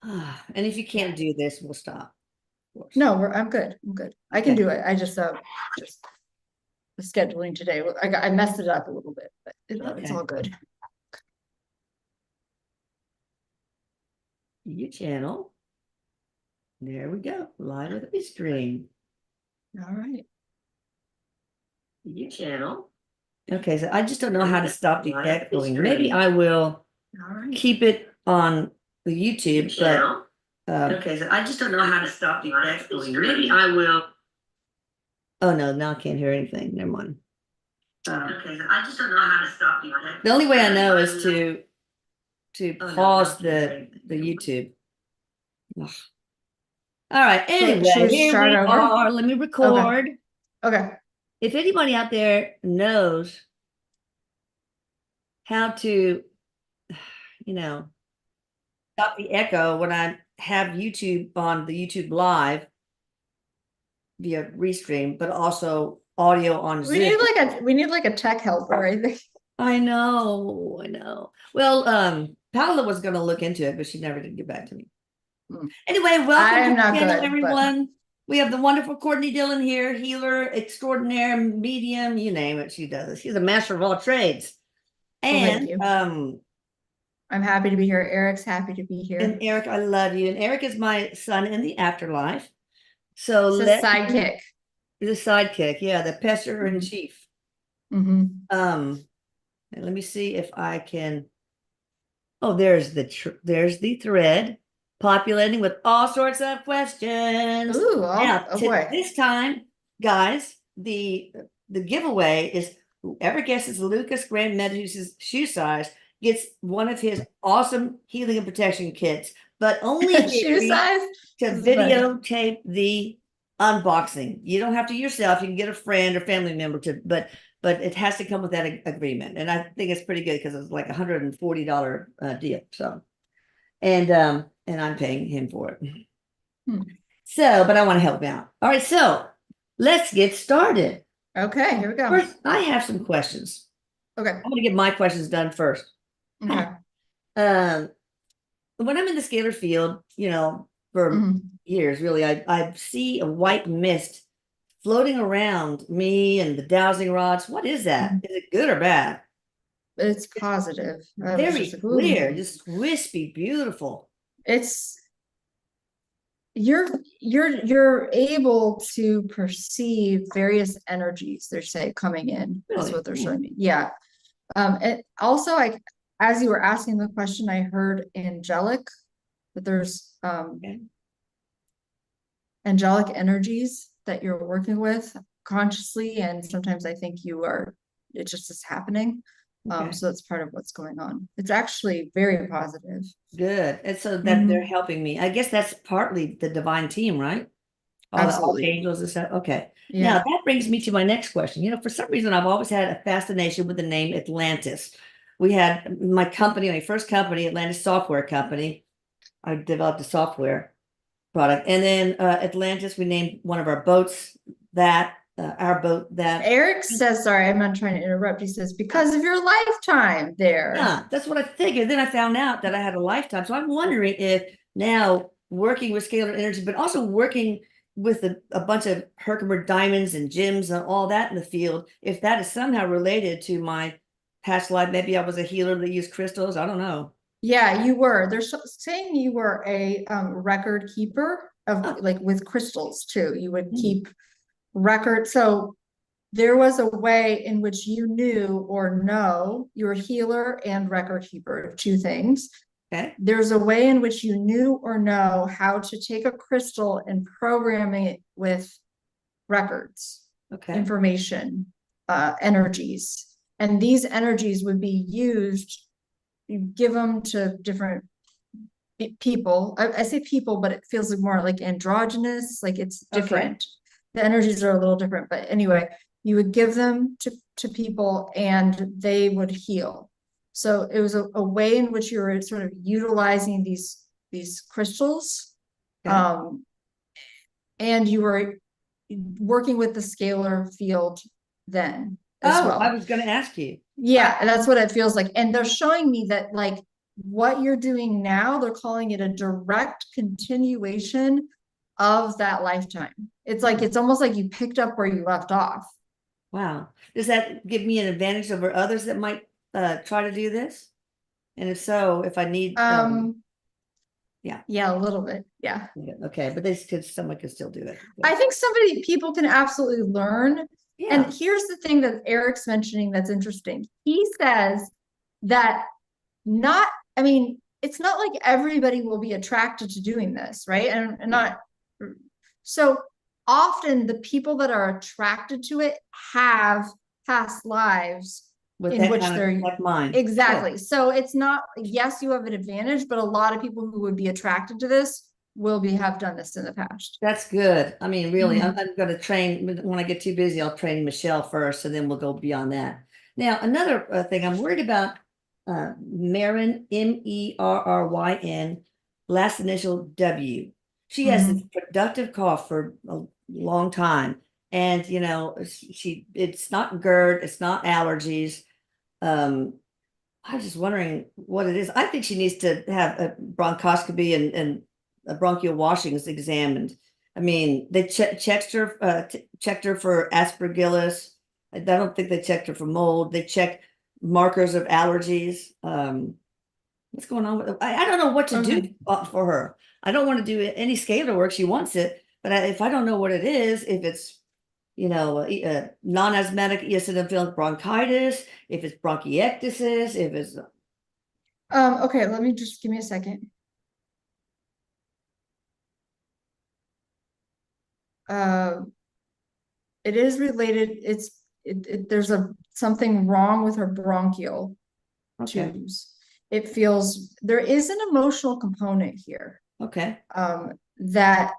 And if you can't do this, we'll stop. Of course. No, I'm good. I'm good. I can Okay. do it. I just the scheduling today. I messed it up a little bit, but it's Okay. all good. Your channel. There we go. Live with a stream. All right. Your channel. Okay, so I just don't know how to stop the echoing. Maybe I will All right. keep it on the YouTube, but Okay, so I just don't know how to stop the echoing. Maybe I will. oh no, now I can't hear anything. Never mind. Okay, so I just don't know how to stop the echoing. The only way I know is to pause the YouTube. Ugh. All right. Anyway, should we here start we over? are. Let me record. Okay. If anybody out there knows how to, stop the echo when I have YouTube on the YouTube live via Restream, but also audio on Zoom. We need like a tech helper, I think. I know. Well, Paola was going to look into it, but she never did get back to me. Anyway, welcome to the channel, everyone. We have the wonderful Courtney Dillon here, healer extraordinaire, medium, you name it, she does. She's a master of all trades. And I'm happy to be here. Eric's happy to be here. And Eric, I love you. And Eric is my son in the afterlife. So let's sidekick. The sidekick, yeah, the pester in chief. And let me see if I can. Oh, there's the thread populating with all sorts of questions. Ooh, now, this time, guys, the giveaway is whoever guesses Lucas Graham Meadows' shoe size gets one of his awesome healing and protection kits, but only shoe size to videotape the unboxing. You don't have to yourself. You can get a friend or family member to, but it has to come with that agreement. And I think it's pretty good because it's like $140 deal. So, and I'm paying him for it. So, but I want to help out. All right, so let's get started. Okay, here we go. First, I have some questions. Okay, I'm going to get my questions done first. Okay. When I'm in the scalar field, for years, really, I see a white mist floating around me and the dowsing rods. What is that? Is it good or bad? It's positive. Very clear, just wispy, beautiful. It's you're able to perceive various energies, they're saying, coming in. Really? That's what they're showing me. Yeah. And also, as you were asking the question, I heard angelic, that there's angelic energies that you're working with consciously, and sometimes I think it just is happening. So that's part of what's going on. It's actually very positive. Good. And so that they're helping me. I guess that's partly the divine team, right? All the angels and stuff. Okay. Yeah. Now that brings me to my next question. For some reason, I've always had a fascination with the name Atlantis. We had my first company, Atlantis Software Company. I developed a software product. And then Atlantis, we named one of our boats our boat that. Eric says, sorry, I'm not trying to interrupt. He says, because of your lifetime there. Yeah, that's what I figured. Then I found out that I had a lifetime. So I'm wondering if now working with scalar energy, but also working with a bunch of Herkimer diamonds and gems and all that in the field, if that is somehow related to my past life. Maybe I was a healer that used crystals. I don't know. Yeah, you were. They're saying you were a record keeper of like with crystals too. You would keep record. So there was a way in which you knew or know you're a healer and record keeper, two things. Okay. There's a way in which you knew or know how to take a crystal and programming it with records, information, energies. And these energies would be used, you give them to different people. I say people, but it feels like more like androgynous, like it's different. The energies are a little different, but anyway, you would give them to people and they would heal. So it was a way in which you were sort of utilizing these crystals. And you were working with the scalar field then as well. I was going to ask you. Yeah, and that's what it feels like. And they're showing me that like what you're doing now, they're calling it a direct continuation of that lifetime. It's like, it's almost like you picked up where you left off. Wow. Does that give me an advantage over others that might try to do this? And if so, if I need, Yeah, a little bit. Yeah. okay, but someone could still do it. I think people can absolutely learn. Yeah. And here's the thing that Eric's mentioning that's interesting. He says that I mean, it's not like everybody will be attracted to doing this, right? And not, so often the people that are attracted to it have past lives in which they're like mine. Exactly. Yeah. So it's not, yes, you have an advantage, but a lot of people who would be attracted to this have done this in the past. That's good. I mean, really, I'm going to train when I get too busy. I'll train Michelle first, and then we'll go beyond that. Now, another thing I'm worried about, Marin, Merryn, last initial W. She has this productive cough for a long time, and you know, it's not GERD, it's not allergies. I was just wondering what it is. I think she needs to have a bronchoscopy and a bronchial washings examined. I mean, they checked her for aspergillus. I don't think they checked her for mold. They checked markers of allergies. What's going on with I don't know what to do for her. I don't want to do any scalar work. She wants it, but if I don't know what it is, if it's non-asthmatic eosinophilic bronchitis, if it's bronchiectasis, if it's okay, let me just give me a second. It is related. There's something wrong with her bronchial tubes. It feels there is an emotional component here. Okay. That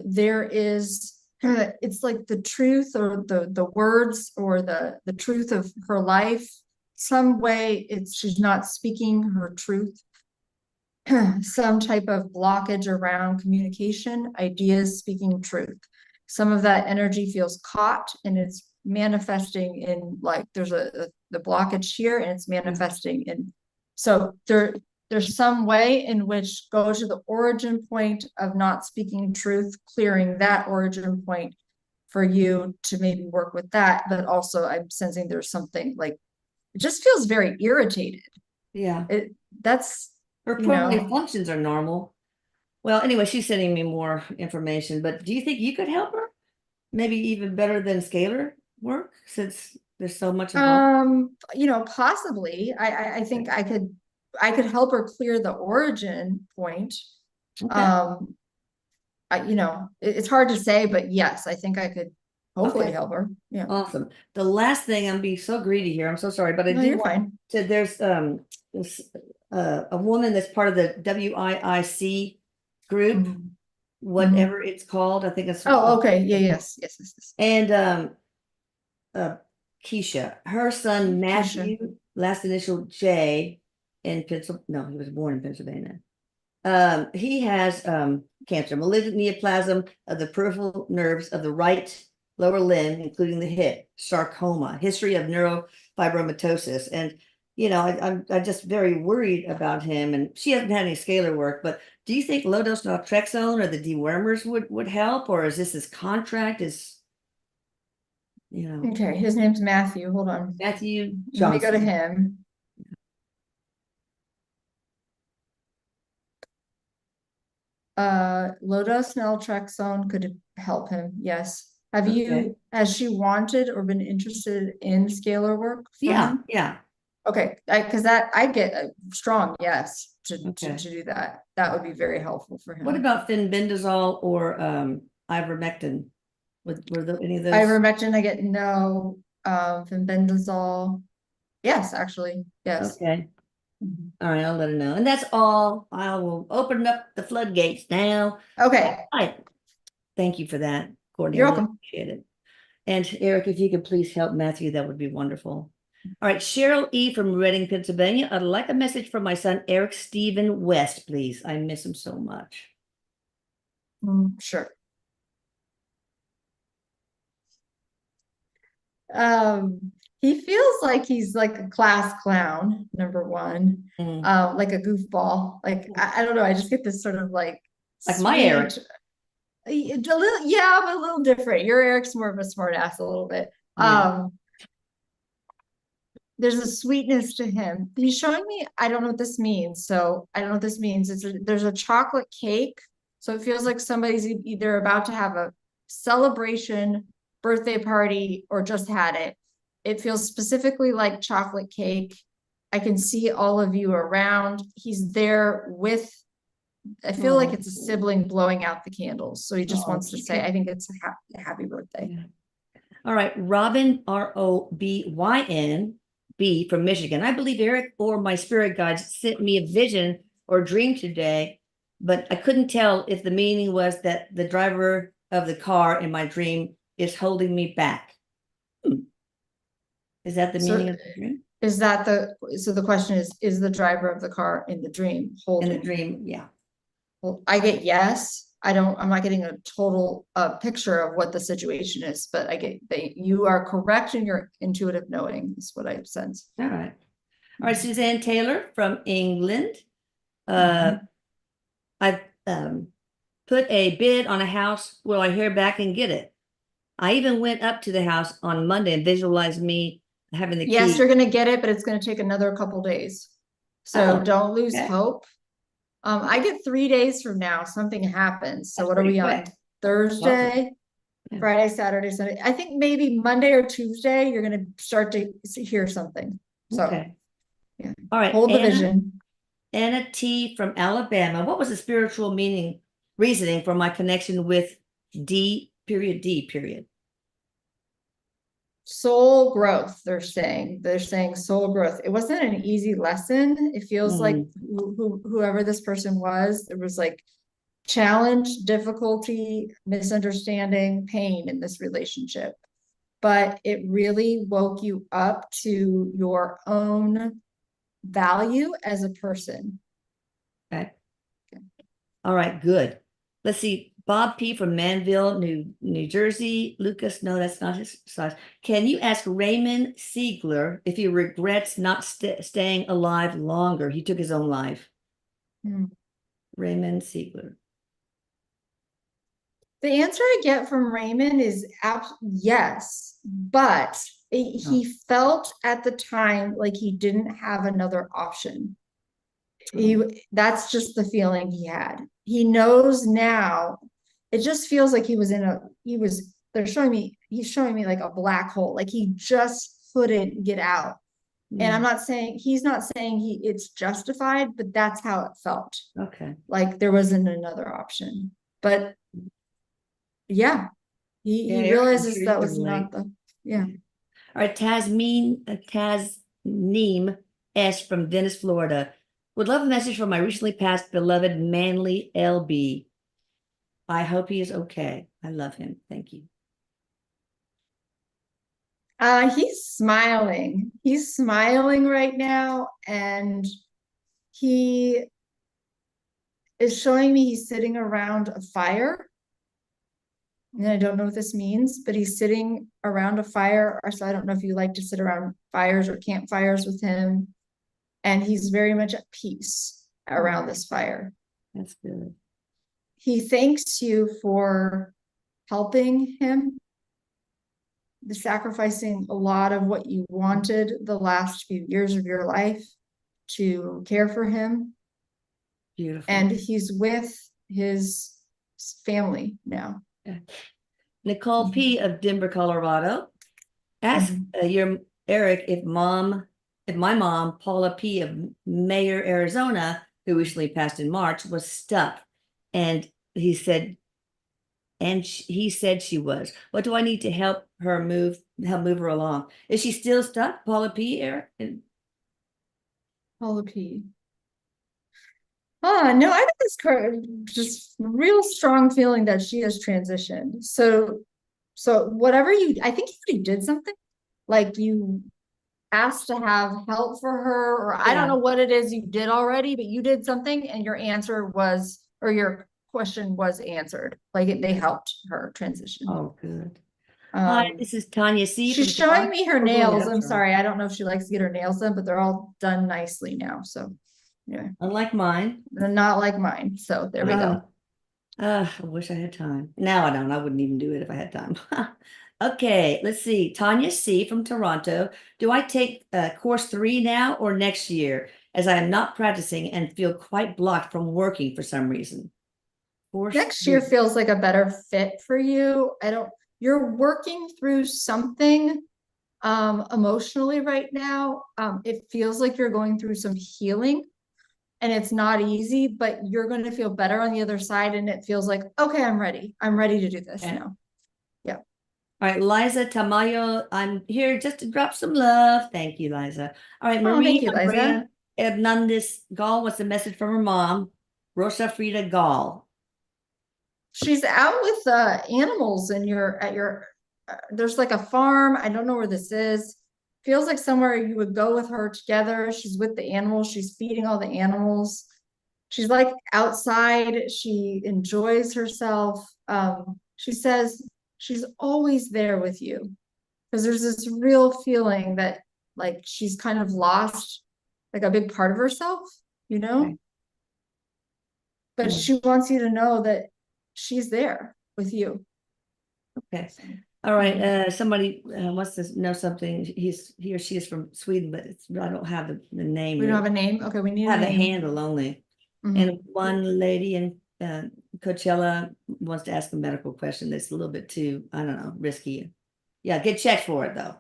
there is it's like the truth or the words or the truth of her life. Some way she's not speaking her truth. Some type of blockage around communication, ideas, speaking truth. Some of that energy feels caught and it's manifesting in like there's the blockage here and it's manifesting in. So there's some way in which go to the origin point of not speaking truth, clearing that origin point for you to maybe work with that. But also I'm sensing there's something like, it just feels very irritated. Yeah. That's, her pulmonary functions are normal. Well, anyway, she's sending me more information, but do you think you could help her? Maybe even better than scalar work, since there's so much involved? Possibly. I think I could help her clear the origin point. Okay. It's hard to say, but yes, I think I could hopefully help her. Yeah. Awesome. The last thing, I'm being so greedy here. I'm so sorry, but I did want to, there's this a woman that's part of the WIIC group, whatever it's called. I think it's okay. Yeah, yes. And Keisha, her son Matthew, last initial J in Pennsylvania. No, he was born in Pennsylvania. He has cancer, malignant neoplasm of the peripheral nerves of the right lower limb, including the hip, sarcoma, history of neurofibromatosis. And, I'm just very worried about him. And she hasn't had any scalar work, but do you think low-dose naltrexone or the dewormers would help? Or is this his contract? Okay, his name's Matthew. Hold on. Matthew Johnson. Let me go to him. Low-dose naltrexone could help him. Yes. Has she wanted or been interested in scalar work? Yeah. Okay. Because I get a strong yes to do that. That would be very helpful for him. What about fenbendazole or ivermectin? Were there any of those? Ivermectin, I get no. Fenbendazole, yes, actually, yes. Okay. All right, I'll let her know. And that's all. I will open up the floodgates now. Okay. All right. Thank you for that, Courtney. You're welcome. Appreciate it. And Eric, if you could please help Matthew, that would be wonderful. All right, Cheryl E. from Reading, Pennsylvania. I'd like a message from my son, Eric Stephen West, please. I miss him so much. Sure. He feels like he's like a class clown, number one, like a goofball. Like, I don't know. I just get this sort of like my Eric. A little, yeah, but a little different. Your Eric's more of a smart ass a little bit. Yeah. There's a sweetness to him. He's showing me, I don't know what this means. So I don't know what this means. There's a chocolate cake. So it feels like somebody's either about to have a celebration, birthday party, or just had it. It feels specifically like chocolate cake. I can see all of you around. He's there with, I feel like it's a sibling blowing out the candles. So he just wants to say, I think it's a happy birthday. Yeah. All right. Robin, ROBYN, B from Michigan. I believe Eric or my spirit guides sent me a vision or dream today, but I couldn't tell if the meaning was that the driver of the car in my dream is holding me back. Is that the meaning of the dream? So the question is the driver of the car in the dream holding? In the dream, yeah. Well, I get yes. I'm not getting a total picture of what the situation is, but I get that you are correct in your intuitive knowing is what I sense. All right. All right, Suzanne Taylor from England. I've put a bid on a house. Will I hear back and get it? I even went up to the house on Monday and visualized me having the key. Yes, you're going to get it, but it's going to take another couple days. So don't lose hope. I get 3 days from now, something happens. So what are we on? Thursday, Friday, Saturday, Sunday. I think maybe Monday or Tuesday, you're going to start to hear something. So, yeah. All right. Hold the vision. Anna T from Alabama. What was the spiritual reasoning for my connection with D. Soul growth, they're saying soul growth. It wasn't an easy lesson. It feels like whoever this person was, there was like challenge, difficulty, misunderstanding, pain in this relationship, but it really woke you up to your own value as a person. Okay. All right, good. Let's see. Bob P. from Manville, New Jersey. Lucas, no, that's not his size. Can you ask Raymond Siegler if he regrets not staying alive longer? He took his own life. Raymond Siegler. The answer I get from Raymond is yes, but he felt at the time like he didn't have another option. That's just the feeling he had. He knows now. It just feels like he's showing me like a black hole, like he just couldn't get out. And he's not saying it's justified, but that's how it felt. Okay. Like there wasn't another option. But yeah, he realizes that was not the, All right, Tasneem S from Venice, Florida. Would love a message from my recently passed beloved Manly LB. I hope he is okay. I love him. Thank you. He's smiling. He's smiling right now, and he is showing me he's sitting around a fire. And I don't know what this means, but he's sitting around a fire. So I don't know if you like to sit around fires or campfires with him. And he's very much at peace around this fire. That's good. He thanks you for helping him, sacrificing a lot of what you wanted the last few years of your life to care for him. Beautiful. And he's with his family now. Nicole P of Denver, Colorado. Ask your Eric if my mom, Paula P of Mayer, Arizona, who recently passed in March, was stuck. And he said she was. What do I need to help move her along? Is she still stuck, Paula P, Eric? Paula P. No, I think it's just real strong feeling that she has transitioned. So whatever I think you already did something, like you asked to have help for her, or I don't know what it is you did already, but you did something and your answer was, or your question was answered. Like they helped her transition. Oh, good. Hi, this is Tanya C. She's from showing me her Oh, go ahead, nails. I'm I'm sorry. sorry. I don't know if she likes to get her nails done, but they're all done nicely now. So yeah, Unlike mine. they're not like mine. So there we go. I wish I had time. Now I don't. I wouldn't even do it if I had time. Okay, let's see. Tanya C. from Toronto. Do I take course 3 now or next year, as I am not practicing and feel quite blocked from working for some reason? Course Next year 3. feels like a better fit for you. You're working through something emotionally right now. It feels like you're going through some healing and it's not easy, but you're going to feel better on the other side. And it feels like, okay, I'm ready. I'm ready to do this now. Yeah. All right, Liza Tamayo, I'm here just to drop some love. Thank you, Liza. All right, Oh, thank Marie you, Liza. Andrea Hernandez Gall wants a message from her mom, Rosa Frida Gall. She's out with animals and there's like a farm. I don't know where this is. Feels like somewhere you would go with her together. She's with the animals. She's feeding all the animals. She's like outside. She enjoys herself. She says she's always there with you because there's this real feeling that like she's kind of lost like a big part of herself, you know? Okay. But she wants you to know that she's there with you. Okay. All right. Somebody wants to know something. He or she is from Sweden, but I don't have the name. We don't have a name. Okay, we need have a a name. handle only. And one lady in Coachella wants to ask a medical question that's a little bit too, I don't know, risky. Yeah, get checked for it though.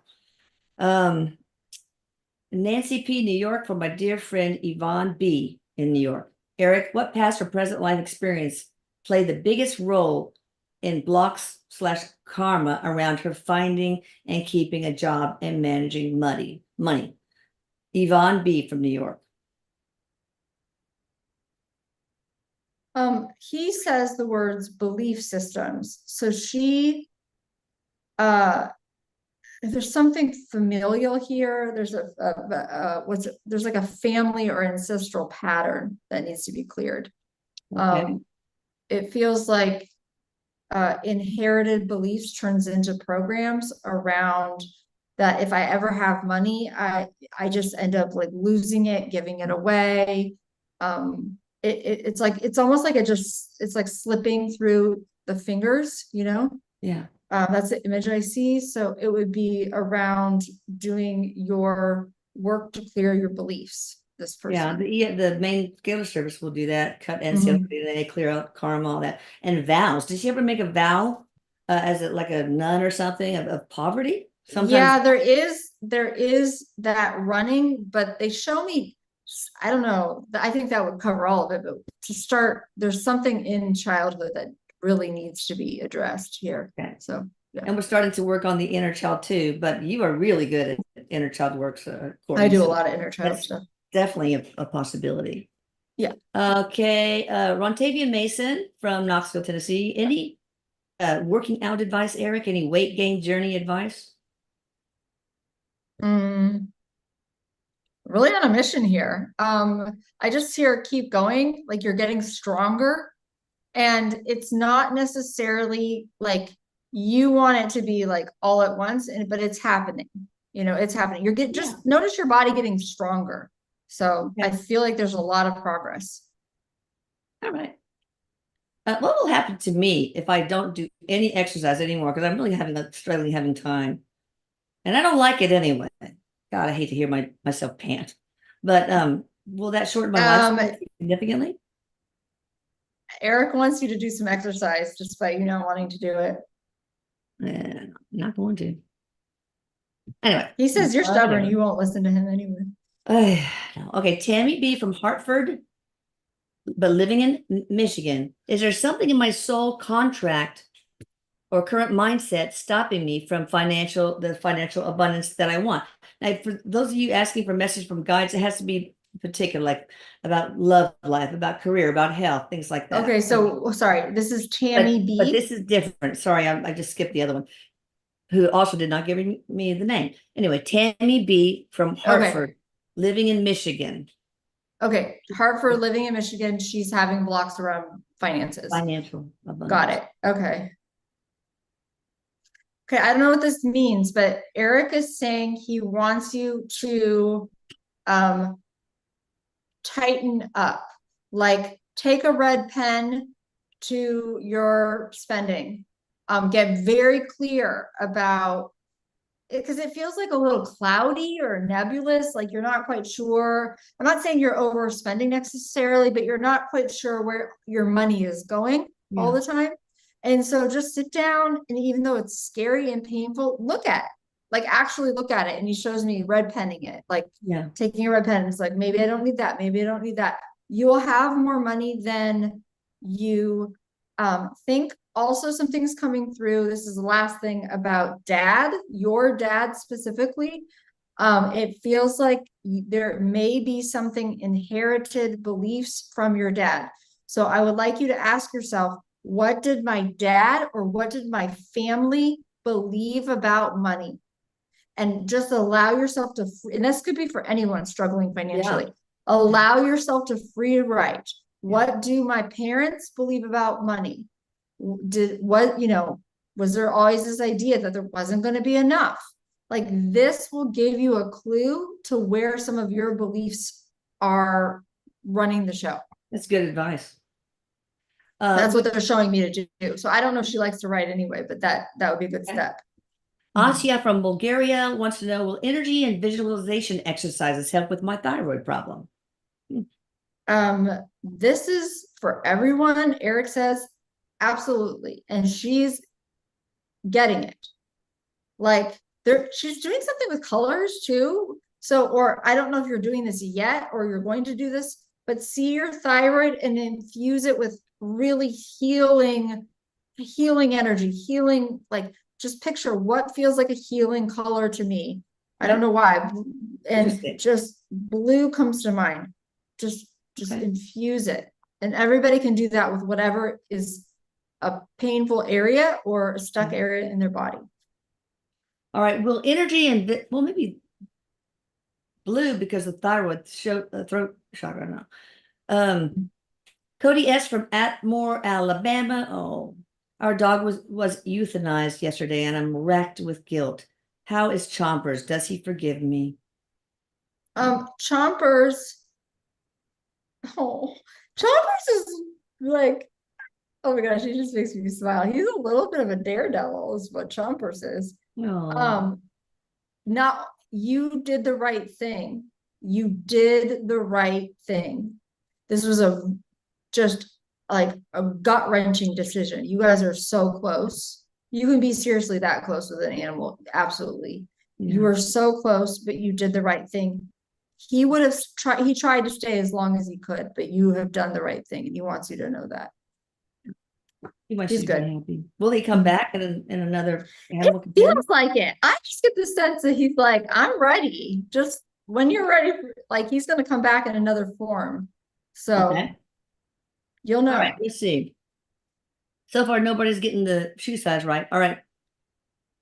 Nancy P. New York, for my dear friend Yvonne B. in New York. Eric, what past or present life experience played the biggest role in blocks/karma around her finding and keeping a job and managing money? Yvonne B. from New York. He says the words belief systems. So there's something familial here. There's there's like a family or ancestral pattern that needs to be cleared. Okay. It feels like inherited beliefs turns into programs around that if I ever have money, I just end up like losing it, giving it away. It's like it's almost like it's like slipping through the fingers, you know? Yeah. That's the image I see. So it would be around doing your work to clear your beliefs. This person. Yeah, the main scalar service will do that. Cut and seal, they clear out karma, all that. And vows. Did she ever make a vow as like a nun or something of poverty? Sometimes. Yeah, there is that running, but they show me, I don't know. I think that would cover all of it, but to start, there's something in childhood that really needs to be addressed here. Okay. So yeah. And we're starting to work on the inner child too, but you are really good at inner child work. So I do a lot of inner child stuff. Definitely a possibility. Yeah. Okay. Rontavian Mason from Knoxville, Tennessee. Any working out advice, Eric? Any weight gain journey advice? Really on a mission here. I just hear keep going, like you're getting stronger. And it's not necessarily like you want it to be like all at once, but it's happening. You know, it's happening. Just notice your body getting stronger. So I feel like there's a lot of progress. All right. What will happen to me if I don't do any exercise anymore? Because I'm really struggling having time. And I don't like it anyway. God, I hate to hear myself pant. But will that shorten my life significantly? Eric wants you to do some exercise despite you not wanting to do it. I'm not going to. Anyway. He says you're stubborn. You won't listen to him anyway. Okay, Tammy B. from Hartford, but living in Michigan. Is there something in my soul contract or current mindset stopping me from the financial abundance that I want? Now, for those of you asking for message from guides, it has to be particular, like about love life, about career, about health, things like that. Okay, so sorry, this is Tammy B. But this is different. Sorry, I just skipped the other one, who also did not give me the name. Anyway, Tammy B. from Hartford, living in Michigan. Okay, Hartford, living in Michigan. She's having blocks around finances. Financial abundance. Got it. Okay. Okay, I don't know what this means, but Eric is saying he wants you to tighten up. Like, take a red pen to your spending. Get very clear about it, because it feels like a little cloudy or nebulous, like you're not quite sure. I'm not saying you're overspending necessarily, but you're not quite sure where your money is going all the time. And so just sit down, and even though it's scary and painful, look at it. Like, actually look at it. And he shows me red penning it, like taking a red pen. It's like, maybe I don't need that. Maybe I don't need that. You will have more money than you think. Also, some things coming through. This is the last thing about dad, your dad specifically. It feels like there may be something inherited beliefs from your dad. So I would like you to ask yourself, what did my dad or what did my family believe about money? And just allow yourself to, and this could be for anyone struggling financially, allow yourself to free write. What do my parents believe about money? Was there always this idea that there wasn't going to be enough? Like, this will give you a clue to where some of your beliefs are running the show. That's good advice. That's what they're showing me to do. So I don't know if she likes to write anyway, but that would be a good step. Asya from Bulgaria wants to know, will energy and visualization exercises help with my thyroid problem? This is for everyone. Eric says, absolutely. And she's getting it. Like, she's doing something with colors too. So, or I don't know if you're doing this yet or you're going to do this, but see your thyroid and infuse it with really healing energy, healing, like, just picture what feels like a healing color to me. I don't know why. And just blue comes to mind. Just infuse it. And everybody can do that with whatever is a painful area or a stuck area in their body. All right. Will energy and, well, maybe blue because of thyroid, throat chakra now. Cody S. from Atmore, Alabama. Oh, our dog was euthanized yesterday and I'm wrecked with guilt. How is Chompers? Does he forgive me? Chompers is like, oh my gosh, he just makes me smile. He's a little bit of a daredevil is what Chompers is. Now, you did the right thing. You did the right thing. This was just like a gut-wrenching decision. You guys are so close. You can be seriously that close with an animal. Absolutely. You were so close, but you did the right thing. He tried to stay as long as he could, but you have done the right thing, and he wants you to know that. He's good. Happy. Will he come back in another animal? It feels like it. I just get the sense that he's like, I'm ready. Just when you're ready, like, he's going to come back in another form. So you'll know. All right, let's see. So far, nobody's getting the shoe size right. All right.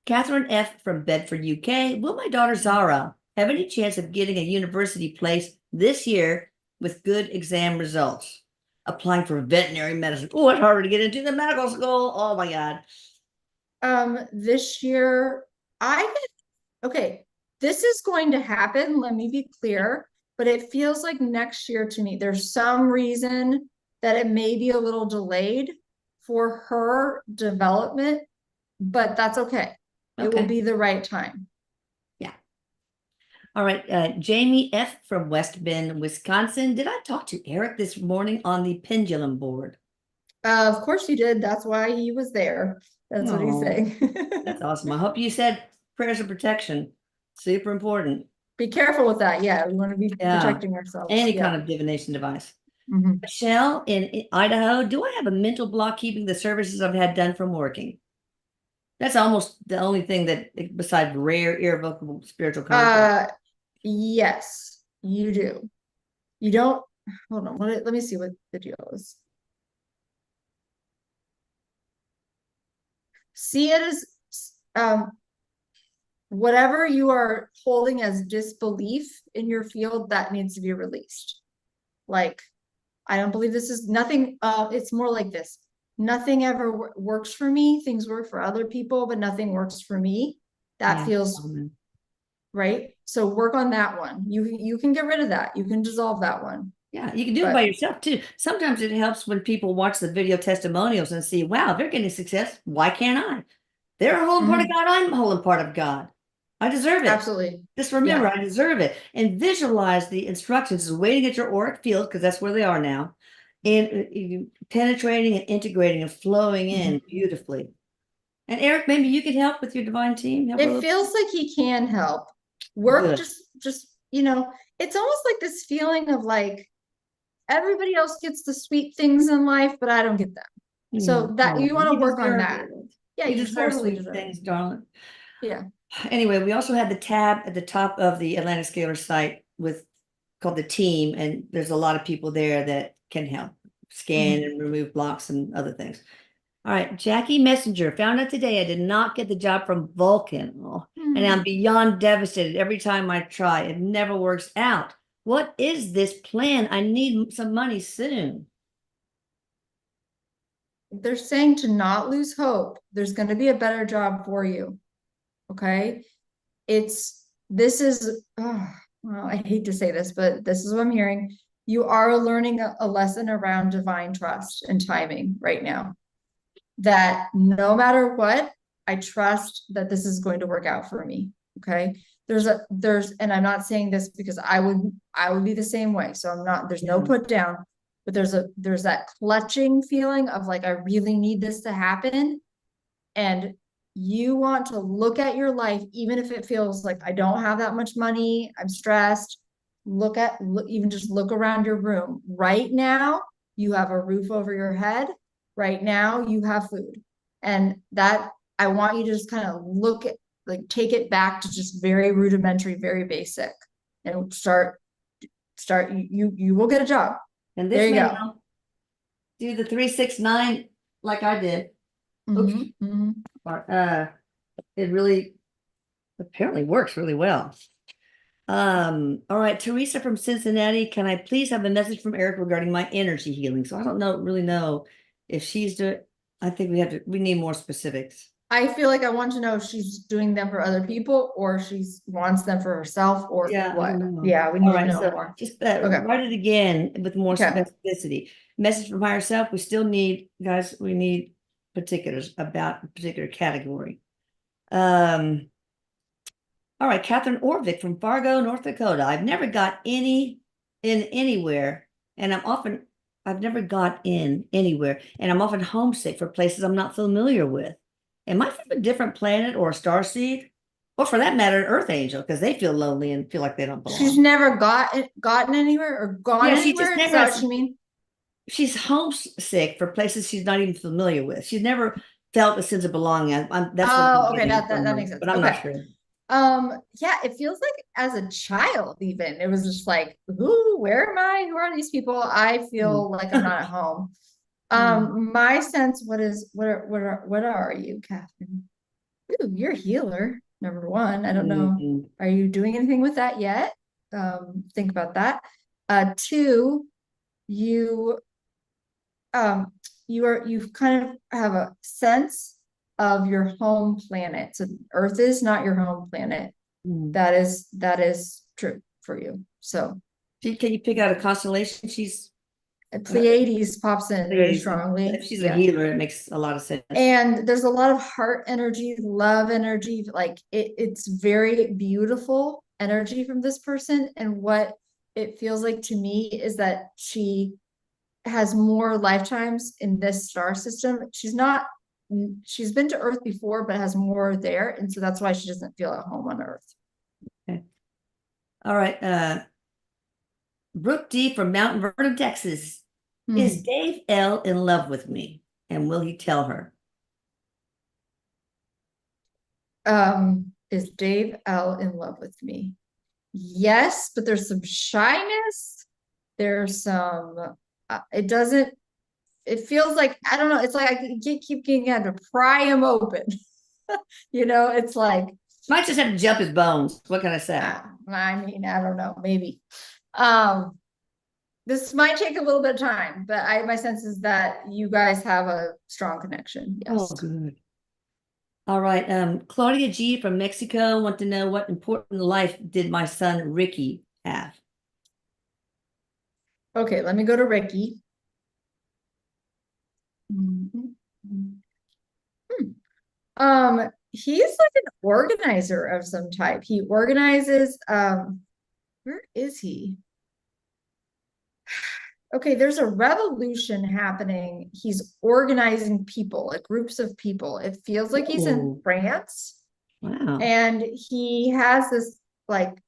Catherine F. from Bedford, UK. Will my daughter Zara have any chance of getting a university place this year with good exam results? Applying for veterinary medicine. Oh, it's harder to get into the medical school. Oh my God. This year, this is going to happen. Let me be clear, but it feels like next year to me. There's some reason that it may be a little delayed for her development, but that's okay. It will be the right time. Yeah. All right. Jamie F. from West Bend, Wisconsin. Did I talk to Eric this morning on the pendulum board? Of course you did. That's why he was there. That's what he's saying. That's awesome. I hope you said prayers of protection. Super important. Be careful with that. Yeah, we want to be protecting ourselves. Any kind of divination device. Michelle in Idaho. Do I have a mental block keeping the services I've had done from working? That's almost the only thing that, besides rare, irrevocable spiritual contact. Yes, you do. You don't. Hold on. Let me see what video is. See it as whatever you are holding as disbelief in your field, that needs to be released. Like, I don't believe this is nothing. It's more like this. nothing ever works for me. Things work for other people, but nothing works for me. That feels right. So work on that one. You can get rid of that. You can dissolve that one. Yeah, you can do it by yourself too. Sometimes it helps when people watch the video testimonials and see, wow, they're getting success. Why can't I? They're holding part of God. I'm holding part of God. I deserve it. Absolutely. Just remember, I deserve it. And visualize the instructions waiting at your auric field, because that's where they are now. And penetrating and integrating and flowing in beautifully. And Eric, maybe you could help with your divine team. It feels like he can help. Work just, you know, it's almost like this feeling of like everybody else gets the sweet things in life, but I don't get them. So that you want to work on that. Yeah, you deserve sweet things, darling. Yeah. Anyway, we also have the tab at the top of the Atlantis Scalar site called the team, and there's a lot of people there that can help scan and remove blocks and other things. All right, Jackie Messenger found out today I did not get the job from Vulcan, and I'm beyond devastated every time I try. It never works out. What is this plan? I need some money soon. They're saying to not lose hope. There's going to be a better job for you. Okay. Well, I hate to say this, but this is what I'm hearing. You are learning a lesson around divine trust and timing right now. That no matter what, I trust that this is going to work out for me. Okay. And I'm not saying this because I would be the same way. So there's no put down, but there's that clutching feeling of like, I really need this to happen. And you want to look at your life, even if it feels like I don't have that much money, I'm stressed. Even just look around your room. Right now, you have a roof over your head. Right now, you have food. And that, I want you to just kind of take it back to just very rudimentary, very basic, and start, you will get a job. And this may help. Do the 369 like I did. It really apparently works really well. All right, Teresa from Cincinnati, can I please have a message from Eric regarding my energy healing? So I don't really know if she's doing. I think we need more specifics. I feel like I want to know if she's doing them for other people or she wants them for herself or what. Yeah, we need to know more. Just write it again with more specificity. Message from higher self. We still need, guys, we need particulars about a particular category. All right, Catherine Orvik from Fargo, North Dakota. I've never got anywhere, and I've never got in anywhere, and I'm often homesick for places I'm not familiar with. Am I from a different planet or a starseed? Or for that matter, an Earth angel, because they feel lonely and feel like they don't belong. She's never gotten anywhere or gone anywhere? Is that what you mean? She's homesick for places she's not even familiar with. She's never felt a sense of belonging. That's okay, that makes sense. But I'm not sure. Yeah, it feels like as a child, even it was just like, ooh, where am I? Who are these people? I feel like I'm not at home. My sense, what are you, Catherine? Ooh, you're a healer, number one. I don't know. Are you doing anything with that yet? Think about that. Two, you kind of have a sense of your home planet. So Earth is not your home planet. That is true for you. So can you pick out a constellation? She's Pleiades pops in very strongly. If she's a healer, it makes a lot of sense. And there's a lot of heart energy, love energy. Like it's very beautiful energy from this person. And what it feels like to me is that she has more lifetimes in this star system. She's been to Earth before, but has more there. And so that's why she doesn't feel at home on Earth. Okay. All right. Brooke D from Mount Vernon, Texas. Is Dave L in love with me? And will he tell her? Is Dave L in love with me? Yes, but there's some shyness. There's some, it feels like, I don't know. It's like I keep getting to pry him open. It's like. Might just have to jump his bones. What can I say? I mean, I don't know, maybe. This might take a little bit of time, but my sense is that you guys have a strong connection. Oh, Yes. good. All right. Claudia G from Mexico want to know what important life did my son Ricky have? Okay, let me go to Ricky. He's like an organizer of some type. He organizes, where is he? Okay, there's a revolution happening. He's organizing people, like groups of people. It feels like he's in Ooh. France. Wow. And he has this like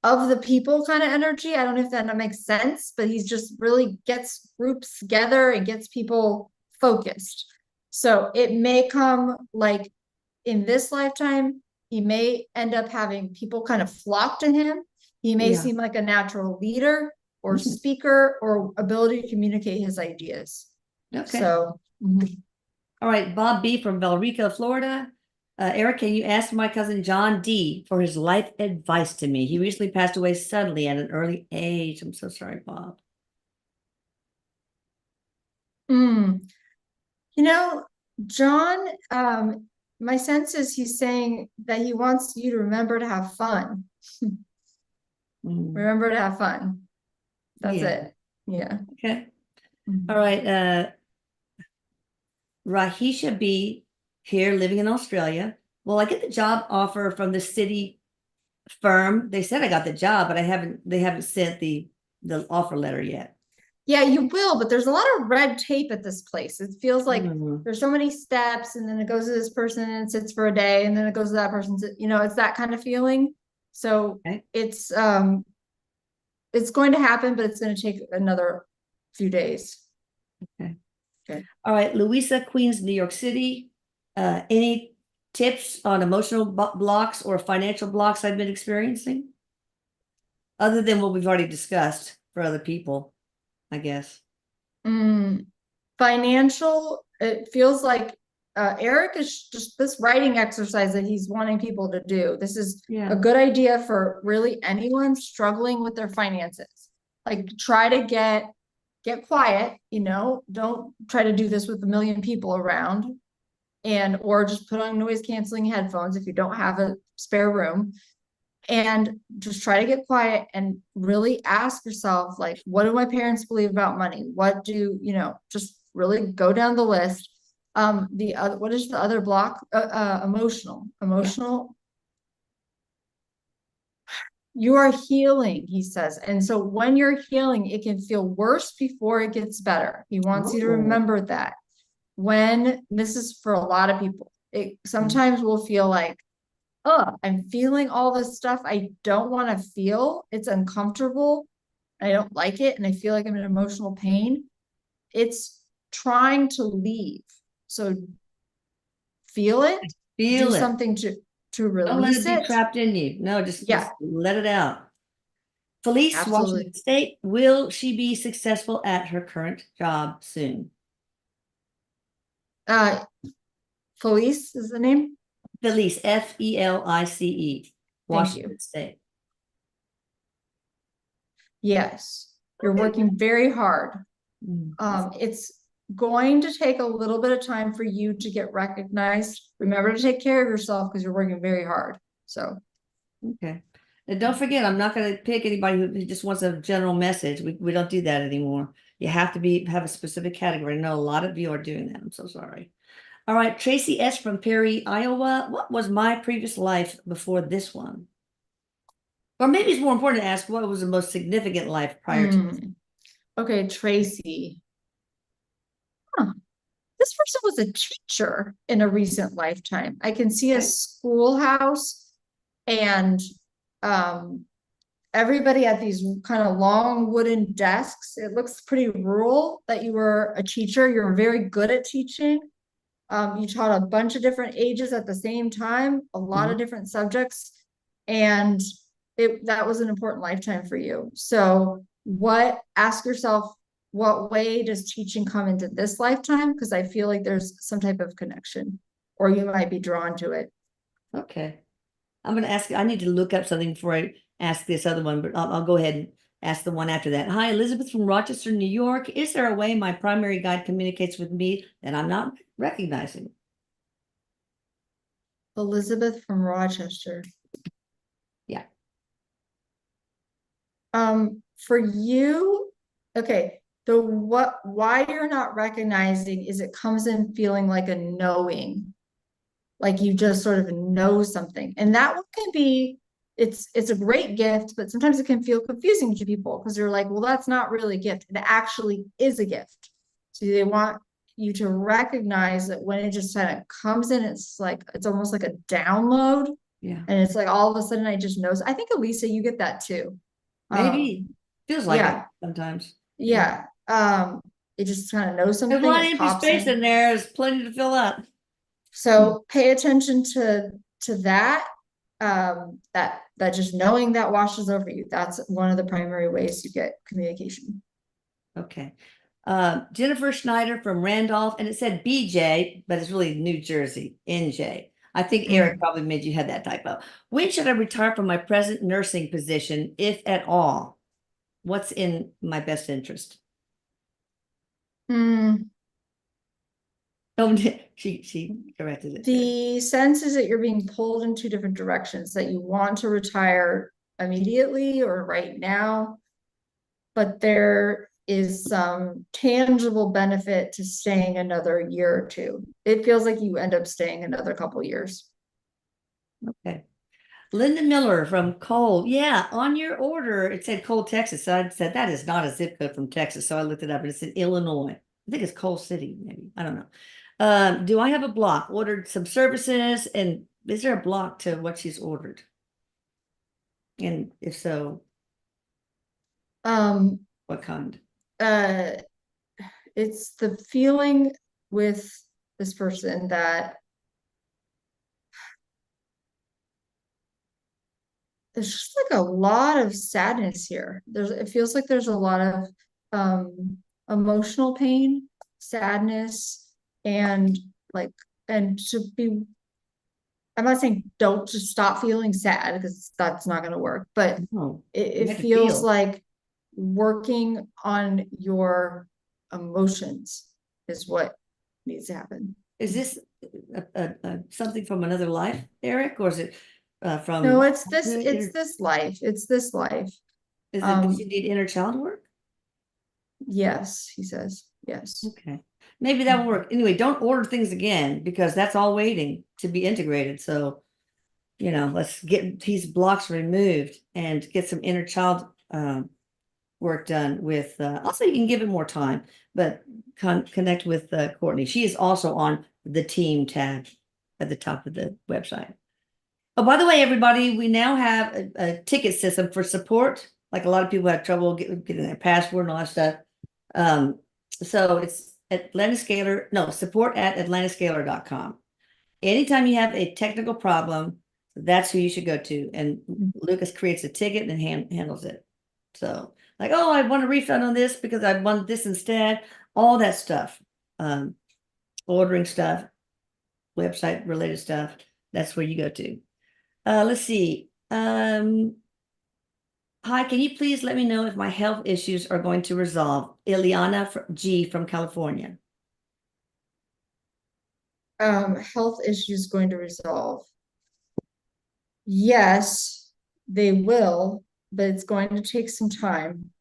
of the people kind of energy. I don't know if that makes sense, but he's just really gets groups together and gets people focused. So it may come like in this lifetime, he may end up having people kind of flock to him. He may Yeah. seem like a natural leader or speaker or ability to communicate his ideas. Okay. So, all right, Bob B from Valrico, Florida. Eric, can you ask my cousin John D for his life advice to me? He recently passed away suddenly at an early age. I'm so sorry, Bob. you know, John, my sense is he's saying that he wants you to remember to have fun. Remember to have fun. That's it. Yeah. Okay. All right. Rahisha B here living in Australia. Well, I get the job offer from the city firm. They said I got the job, but they haven't sent the offer letter yet. Yeah, you will, but there's a lot of red tape at this place. It feels like there's so many steps, and then it goes to this person and sits for a day, and then it goes to that person. It's that kind of feeling. So it's going to happen, but it's going to take another few days. Okay. All right, Louisa, Queens, New York City. Any tips on emotional blocks or financial blocks I've been experiencing? Other than what we've already discussed for other people, I guess. Financial, it feels like Eric is just this writing exercise that he's wanting people to do. This is a good idea for really anyone struggling with their finances. Like try to get quiet, don't try to do this with a million people around, or just put on noise canceling headphones if you don't have a spare room, and just try to get quiet and really ask yourself, like, what do my parents believe about money? What do, just really go down the list. What is the other block? Emotional. You are healing, he says. And so when you're healing, it can feel worse before it gets better. He wants you to remember that. When this is for a lot of people, it sometimes will feel like, oh, I'm feeling all this stuff I don't want to feel. It's uncomfortable. I don't like it. And I feel like I'm in emotional pain. It's trying to leave. So feel it. Do something to release it. Don't let it be trapped in you. No, just let it out. Felice, Washington State. Will she be successful at her current job soon? Felice is the name? Felice, Felice, Washington State. Yes, you're working very hard. It's going to take a little bit of time for you to get recognized. Remember to take care of yourself because you're working very hard. So, okay. And don't forget, I'm not going to pick anybody who just wants a general message. We don't do that anymore. You have to have a specific category. I know a lot of you are doing that. I'm so sorry. All right, Tracy S. from Perry, Iowa. What was my previous life before this one? Or maybe it's more important to ask what was the most significant life prior to this? Okay, Tracy. This person was a teacher in a recent lifetime. I can see a schoolhouse and everybody at these kind of long wooden desks. It looks pretty rural that you were a teacher. You're very good at teaching. You taught a bunch of different ages at the same time, a lot of different subjects, and that was an important lifetime for you. So ask yourself, what way does teaching come into this lifetime? Because I feel like there's some type of connection, or you might be drawn to it. Okay. I'm going to ask, I need to look up something before I ask this other one, but I'll go ahead ask the one after that. Hi, Elizabeth from Rochester, New York. Is there a way my primary guide communicates with me that I'm not recognizing? Elizabeth from Rochester. Yeah. For you, okay, why you're not recognizing is it comes in feeling like a knowing, like you just sort of know something. And that one can be, it's a great gift, but sometimes it can feel confusing to people because they're like, well, that's not really a gift. It actually is a gift. So they want you to recognize that when it just kind of comes in, it's like, it's almost like a download. Yeah. And it's like, all of a sudden I just know. I think Elisa, you get that too. Maybe. Feels like yeah. it sometimes. Yeah. It just kind of knows something. There's a lot of it empty pops space in there. There's plenty to fill up. So pay attention to that. That just knowing that washes over you. That's one of the primary ways you get communication. Okay. Jennifer Schneider from Randolph, and it said BJ, but it's really New Jersey, NJ. I think Eric probably made you have that typo. When should I retire from my present nursing position, if at all? What's in my best interest? Oh, she corrected it. The sense is that you're being pulled in two different directions, that you want to retire immediately or right now, but there is some tangible benefit to staying another year or two. It feels like you end up staying another couple years. Okay. Linda Miller from Cole. Yeah, on your order, it said Cole, Texas. So I said that is not a zip code from Texas. So I looked it up and it said Illinois. I think it's Cole City, maybe. I don't know. Do I have a block? Ordered some services, and is there a block to what she's ordered? And if so, what kind? It's the feeling with this person that there's just like a lot of sadness here. It feels like there's a lot of emotional pain, sadness, and to be, I'm not saying don't just stop feeling sad because that's not going to work, but it feels like working on your emotions is what needs to happen. Is this something from another life, Eric, or is it from? No, it's this life. It's this life. Is it, does she need inner child work? Yes, he says. Yes. Okay. Maybe that will work. Anyway, don't order things again because that's all waiting to be integrated. So, let's get these blocks removed and get some inner child work done with, also you can give it more time, but connect with Courtney. She is also on the team tab at the top of the website. Oh, by the way, everybody, we now have a ticket system for support. Like a lot of people have trouble getting their password and all that stuff. So it's Atlantis Scalar, no, support@atlantiscalar.com. Anytime you have a technical problem, that's who you should go to. And Lucas creates a ticket and handles it. So like, oh, I want a refund on this because I want this instead. All that stuff, ordering stuff, website related stuff. That's where you go to. Let's see. Hi, can you please let me know if my health issues are going to resolve? Ileana G from California. Health issues going to resolve. Yes, they will, but it's going to take some time.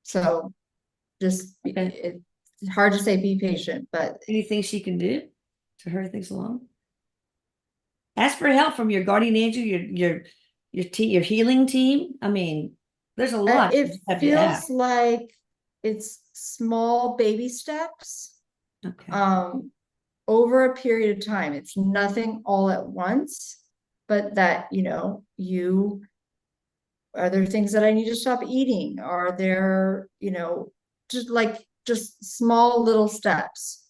So just it's hard to say be patient, but anything she can do to hurry things along? Ask for help from your guardian angel, your healing team. I mean, there's a lot. It feels like it's small baby steps. Okay. Over a period of time. It's nothing all at once, but that, are there things that I need to stop eating? Are there, just small little steps.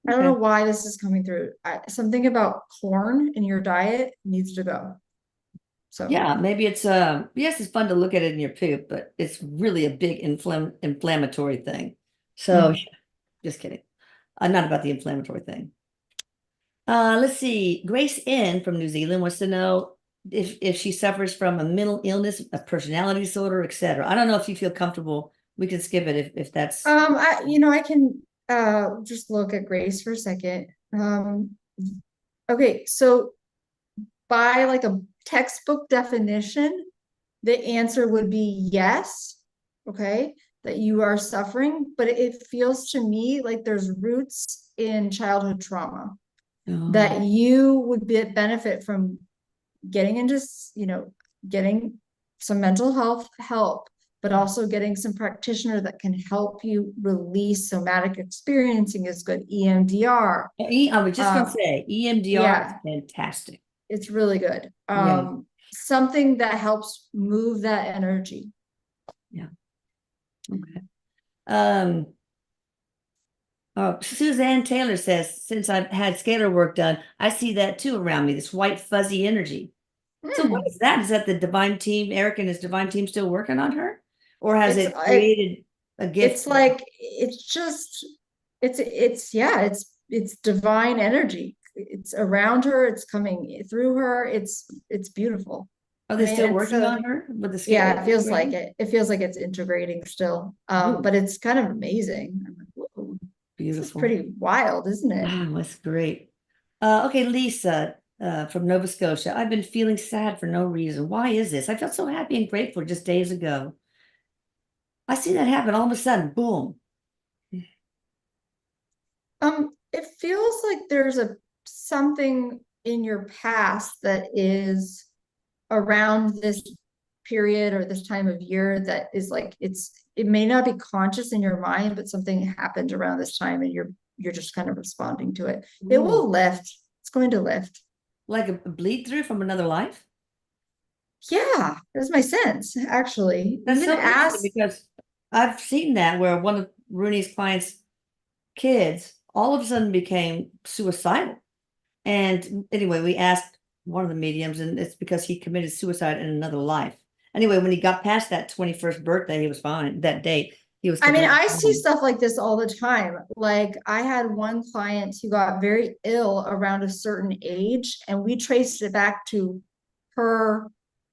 I don't know why this is coming through. Something about corn in your diet needs to go. So yeah, maybe it's yes, it's fun to look at it in your poop, but it's really a big inflammatory thing. So just kidding. Not about the inflammatory thing. Let's see. Grace N from New Zealand wants to know, if she suffers from a mental illness, a personality disorder, etc. I don't know if you feel comfortable. We can skip it if that's. I can just look at Grace for a second. Okay, so by like a textbook definition, the answer would be yes. Okay, that you are suffering, but it feels to me like there's roots in childhood trauma that you would benefit from getting into, getting some mental health help, but also getting some practitioner that can help you release somatic experiencing is good. EMDR. I was just gonna say EMDR is fantastic. It's really good. Something that helps move that energy. Yeah. Okay. Oh, Suzanne Taylor says, since I've had scalar work done, I see that too around me, this white fuzzy energy. So what is that? Is that the divine team, Eric and his divine team still working on her? Or has it created a gift? It's like, it's divine energy. It's around her, it's coming through her, it's beautiful. Are they still working on her with the scalar? Yeah, it feels like it. It feels like it's integrating still. But it's kind of amazing. I'm like, whoa, beautiful. This is pretty wild, isn't it? Wow, that's great. Okay, Lisa, from Nova Scotia. I've been feeling sad for no reason. Why is this? I felt so happy and grateful just days ago. I see that happen all of a sudden, boom. It feels like there's something in your past that is around this period or this time of year that is like, it may not be conscious in your mind, but something happened around this time and you're just kind of responding to it. Ooh. It will lift. It's going to lift. Like a bleed through from another life? Yeah, that's my sense, actually. That's so interesting because I've seen that where one of Rooney's clients' kids all of a sudden became suicidal. And anyway, we asked one of the mediums, and it's because he committed suicide in another life. Anyway, when he got past that 21st birthday, he was fine. That date, he was. I see stuff like this all the time. Like I had one client who got very ill around a certain age, and we traced it back to her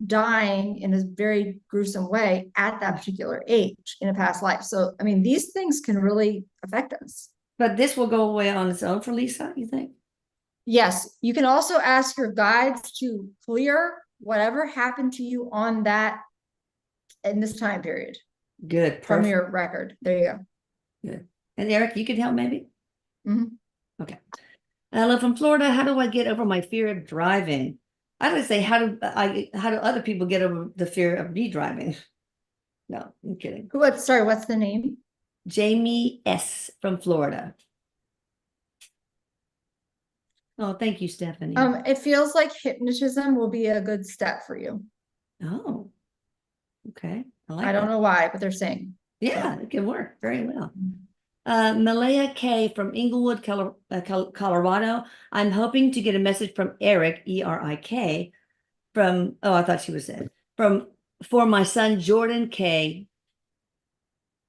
dying in a very gruesome way at that particular age in a past life. So, these things can really affect us. But this will go away on its own for Lisa, you think? Yes. You can also ask your guides to clear whatever happened to you on that in this time period. Good. Perfect. From your record. There you go. Good. And Eric, you can help maybe? Mm-hmm. Okay. Hello from Florida. How do I get over my fear of driving? I would say, how do other people get over the fear of me driving? No, I'm kidding. Sorry, what's the name? Jamie S. from Florida. Oh, thank you, Stephanie. It feels like hypnotism will be a good step for you. Oh, okay. I don't know why, but they're saying. Yeah, it can work very well. Malaya K from Inglewood, Colorado. I'm hoping to get a message from Eric, E-R-I-K, from, I thought she was said, for my son, Jordan K.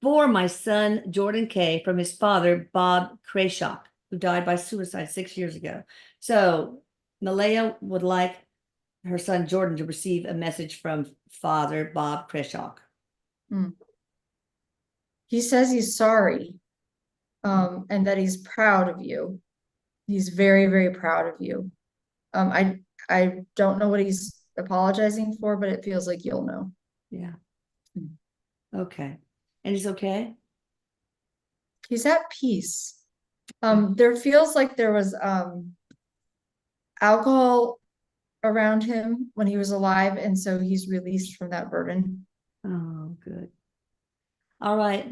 For my son, Jordan K, from his father, Bob Krashock, who died by suicide 6 years ago. So Malaya would like her son, Jordan, to receive a message from father, Bob Krashock. He says he's sorry. And that he's proud of you. He's very, very proud of you. I don't know what he's apologizing for, but it feels like you'll know. Yeah. Okay. And he's okay? He's at peace. There feels like there was alcohol around him when he was alive, and so he's released from that burden. Oh, good. All right,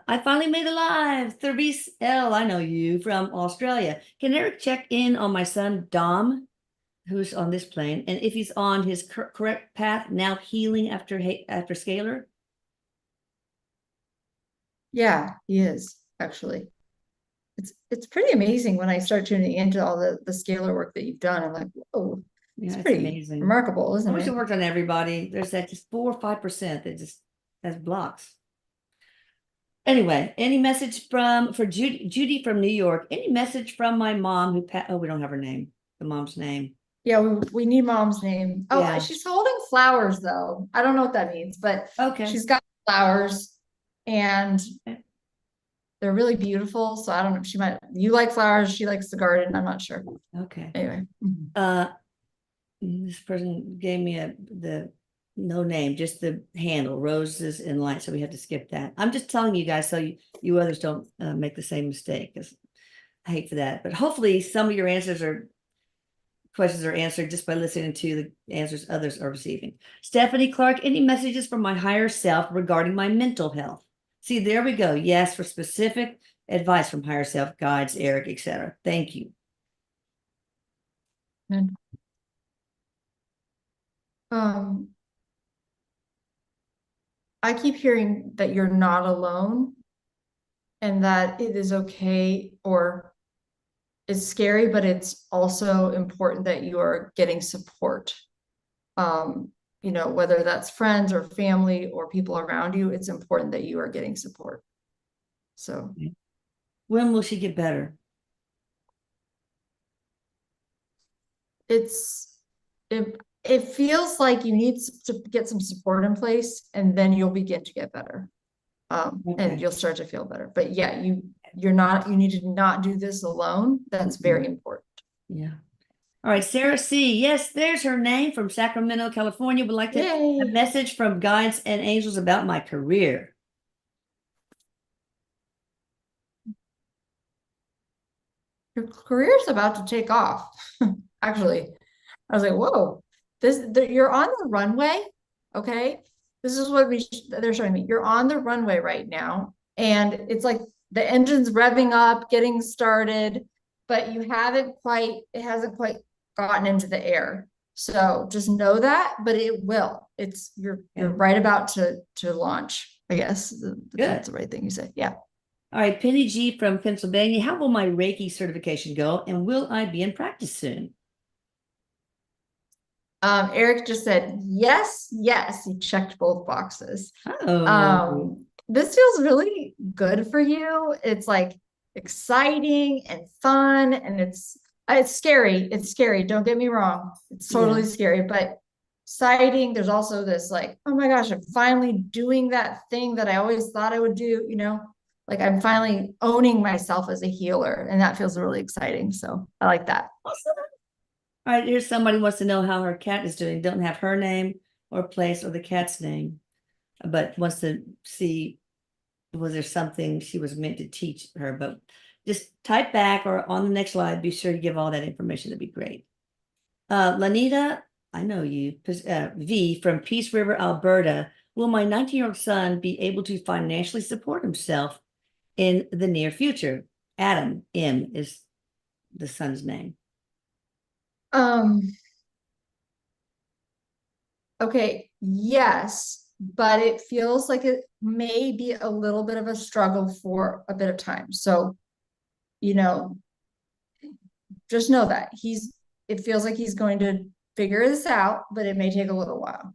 I finally made it live. Therese L, I know you from Australia. Can Eric check in on my son, Dom, who's on this plane, and if he's on his correct path, now healing after scalar? Yeah, he is, actually. It's pretty amazing when I start tuning into all the scalar work that you've done. I'm like, whoa, it's pretty amazing. Remarkable, isn't it? I wish it worked on everybody. There's that just 4 or 5% that just has blocks. Anyway, any message for Judy from New York? Any message from my mom who we don't have her name, the mom's name. Yeah, we need mom's name. Oh, Yeah. she's holding flowers though. I don't know what that means, but Okay. she's got flowers and Okay. they're really beautiful. So I don't know. You like flowers. She likes the garden. I'm not sure. Okay. Anyway. This person gave me the no name, just the handle, Roses in Light. So we have to skip that. I'm just telling you guys so you others don't make the same mistake, because I hate for that. But hopefully some of your questions are answered just by listening to the answers others are receiving. Stephanie Clark, any messages from my higher self regarding my mental health? See, there we go. Yes, for specific advice from higher self, guides, Eric, etc. Thank you. I keep hearing that you're not alone and that it is okay, or it's scary, but it's also important that you are getting support. You know, whether that's friends or family or people around you, it's important that you are getting support. So when will she get better? it feels like you need to get some support in place and then you'll begin to get better. And you'll start to feel better. But yeah, you need to not do this alone. That's very important. Yeah. All right, Sarah C. Yes, there's her name, from Sacramento, California. Would like to Yay. a message from guides and angels about my career. Your career's about to take off. Actually, I was like, whoa, you're on the runway. Okay. This is what they're showing me. You're on the runway right now. And it's like the engine's revving up, getting started, but it hasn't quite gotten into the air. So just know that, but it will. You're right about to launch, I guess. That's the right thing you said. Yeah. All right, Penny G from Pennsylvania. How will my Reiki certification go? And will I be in practice soon? Eric just said, yes. He checked both boxes. Oh. This feels really good for you. It's like exciting and fun, and it's scary. It's scary. Don't get me wrong. It's totally scary, but exciting. There's also this like, oh my gosh, I'm finally doing that thing that I always thought I would do, you know, like I'm finally owning myself as a healer, and that feels really exciting. So I like that. Awesome. All right, here's somebody who wants to know how her cat is doing. Don't have her name or place or the cat's name, but wants to see, was there something she was meant to teach her? But just type back or on the next slide, be sure to give all that information. That'd be great. Lanita, I know you, V from Peace River, Alberta. Will my 19-year-old son be able to financially support himself in the near future? Adam M is the son's name. Okay, yes, but it feels like it may be a little bit of a struggle for a bit of time. So, you know, just know that it feels like he's going to figure this out, but it may take a little while.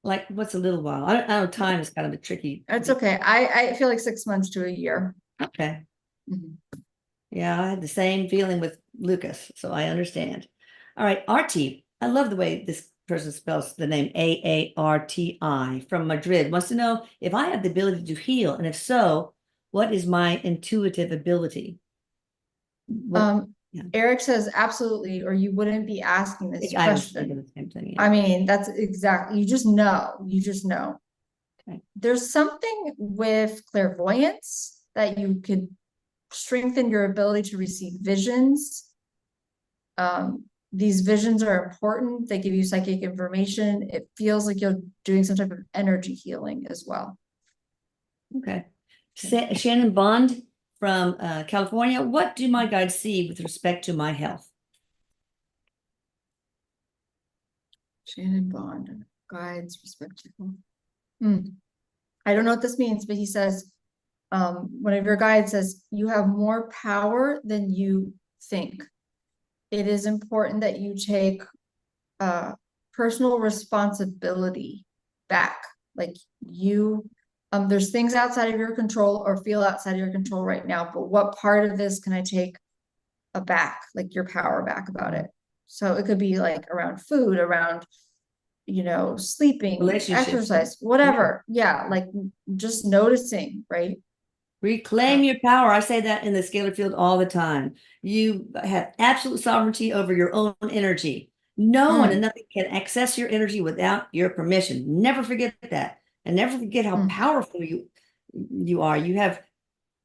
Like, what's a little while? I don't know. Time is kind of a tricky. It's okay. I feel like 6 months to a year. Okay. Yeah, I had the same feeling with Lucas, so I understand. All right, Artie. I love the way this person spells the name Aarti from Madrid. Wants to know if I have the ability to heal, and if so, what is my intuitive ability? Eric says absolutely, or you wouldn't be asking this question. The same thing, I mean, that's exactly, you just know. Okay. There's something with clairvoyance that you could strengthen your ability to receive visions. These visions are important. They give you psychic information. It feels like you're doing some type of energy healing as well. Okay. Shannon Bond from California. What do my guides see with respect to my health? Shannon Bond, guides, respect to health. I don't know what this means, but he says, one of your guides says, you have more power than you think. It is important that you take personal responsibility back. Like there's things outside of your control or feel outside of your control right now, but what part of this can I take back, like your power back about it? So it could be like around food, around, sleeping, Relationships. exercise, whatever. Yeah, like just noticing, right? Reclaim your power. I say that in the scalar field all the time. You have absolute sovereignty over your own energy. No one and nothing can access your energy without your permission. Never forget that. And never forget how powerful you are. You have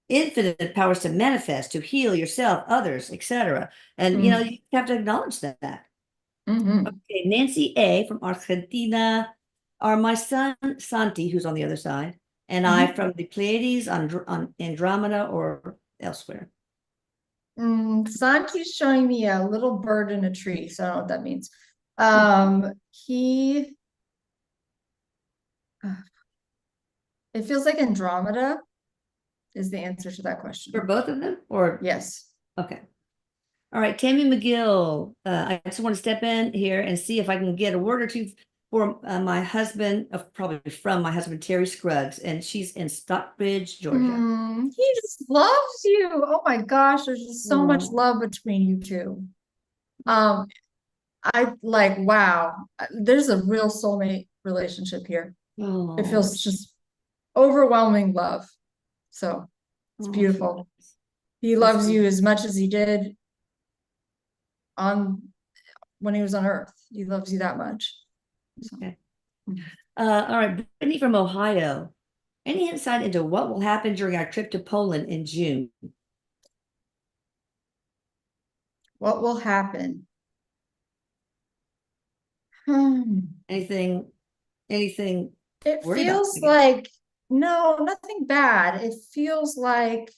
infinite powers to manifest, to heal yourself, others, etc. And you have to acknowledge that. Okay, Nancy A from Argentina, are my son Santi, who's on the other side, and I from the Pleiades on Andromeda or elsewhere. Santi's showing me a little bird in a tree, so I don't know what that means. It feels like Andromeda is the answer to that question. For both of them, or yes. Okay. All right, Tammy McGill. I just want to step in here and see if I can get a word or two for my husband, probably from my husband, Terry Scruggs, and she's in Stockbridge, Georgia. He just loves you. Oh my gosh, there's just so much love between you two. I like, wow, there's a real soulmate relationship here. It feels just overwhelming love. So it's beautiful. He loves you as much as he did when he was on Earth. He loves you that much. So. Okay. All right, Brittany from Ohio. Any insight into what will happen during our trip to Poland in June? What will happen? Anything? It feels like, no, nothing bad. It feels like,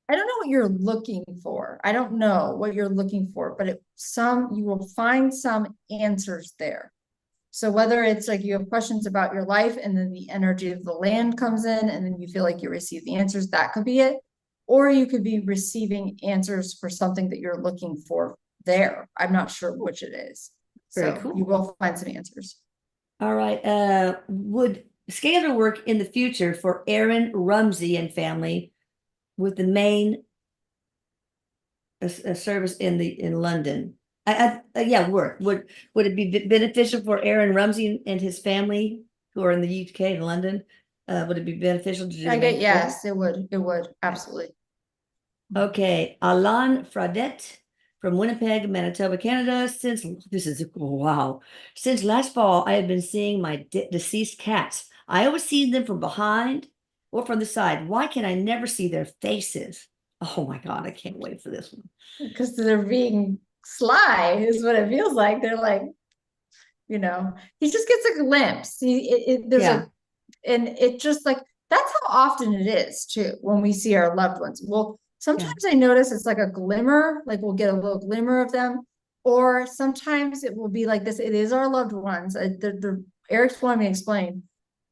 I don't know what you're looking for. I don't know what you're looking for, but you will find some answers there. So whether it's like you have questions about your life and then the energy of the land comes in and then you feel like you receive the answers, that could be it. Or you could be receiving answers for something that you're looking for there. I'm not sure which it is. Very cool. You will find some answers. All right. Would scalar work in the future for Aaron Rumsey and family with the main service in London? Yeah, work. Would it be beneficial for Aaron Rumsey and his family who are in the UK and London? Would it be beneficial to do? Yes, it would. It would, absolutely. Okay, Alan Fradet from Winnipeg, Manitoba, Canada. Since last fall, I have been seeing my deceased cats. I always see them from behind or from the side. Why can I never see their faces? Oh my God, I can't wait for this one. Because they're being sly is what it feels like. They're like, he just gets a glimpse. And it just like, that's how often it is too, when we see our loved ones. Well, sometimes I notice it's like a glimmer, like we'll get a little glimmer of them, or sometimes it will be like this. It is our loved ones. Eric's wanted me to explain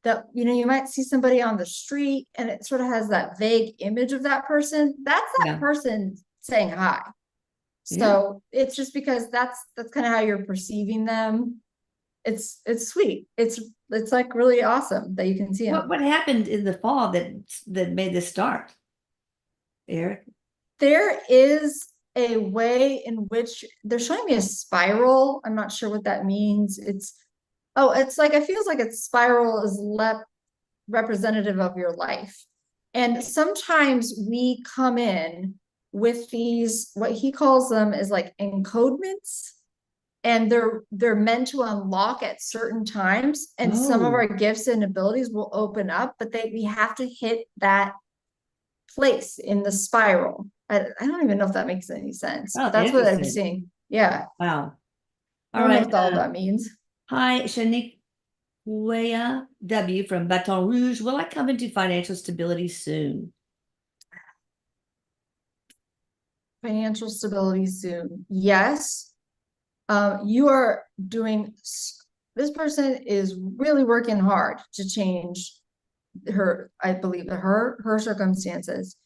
that, you might see somebody on the street and it sort of has that vague image of that person. That's that person saying hi. So it's just because that's kind of how you're perceiving them. It's sweet. It's like really awesome that you can see them. What happened in the fall that made this start, Eric? There is a way in which they're showing me a spiral. I'm not sure what that means. It's like, it feels like a spiral is representative of your life. And sometimes we come in with these, what he calls them is like encodements, and they're meant to unlock at certain times. And some of our gifts and abilities will open up, but we have to hit that place in the spiral. I don't even know if that makes any sense. But that's what I'm seeing. Yeah. Wow. I don't know what all that means. Hi, Shanique W from Baton Rouge. Will I come into financial stability soon? Financial stability soon. Yes. You are doing, this person is really working hard to change I believe her circumstances.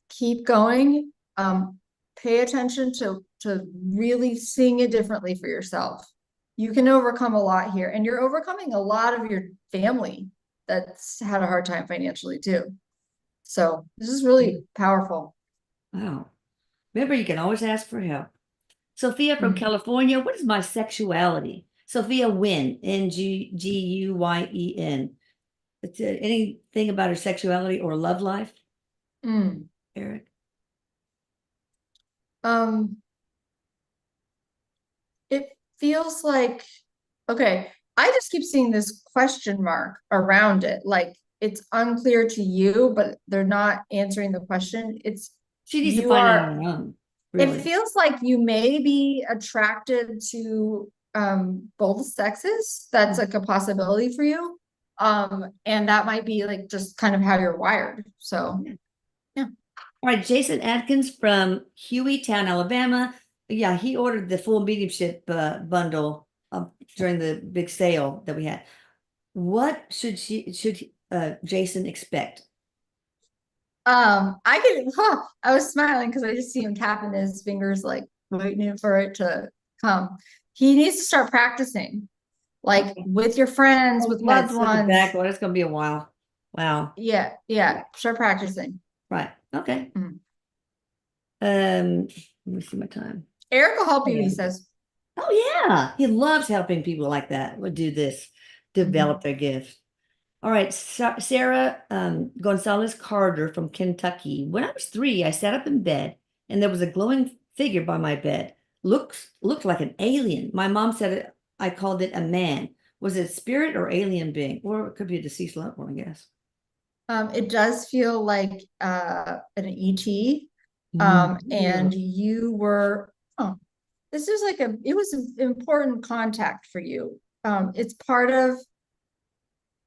Keep going. Pay attention to really seeing it differently for yourself. You can overcome a lot here, and you're overcoming a lot of your family that's had a hard time financially too. So this is really powerful. Wow. Remember, you can always ask for help. Sophia from California, what is my sexuality? Sophia Nguyen, Nguyen. Anything about her sexuality or love life? Eric? It feels like, okay, I just keep seeing this question mark around it. Like it's unclear to you, but they're not answering the question. She needs to find it on her own. Really. It feels like you may be attracted to both sexes. That's like a possibility for you. And that might be like just kind of how you're wired. So yeah. All right, Jason Atkins from Hueytown, Alabama. Yeah, he ordered the full mediumship bundle during the big sale that we had. What should Jason expect? I was smiling because I just see him tapping his fingers, like waiting for it to come. He needs to start practicing, like with your friends, with loved ones. It's gonna be a while. Wow. Yeah. Start practicing. Right. Okay. Let me see my time. Eric will help you, he says. Oh yeah, he loves helping people like that. Would do this, develop their gifts. All right, Sarah Gonzalez Carter from Kentucky. When I was 3, I sat up in bed and there was a glowing figure by my bed. Looked like an alien. My mom said I called it a man. Was it a spirit or alien being? Or it could be a deceased loved one, I guess. It does feel like an ET. And you were, this is like it was an important contact for you. It's part of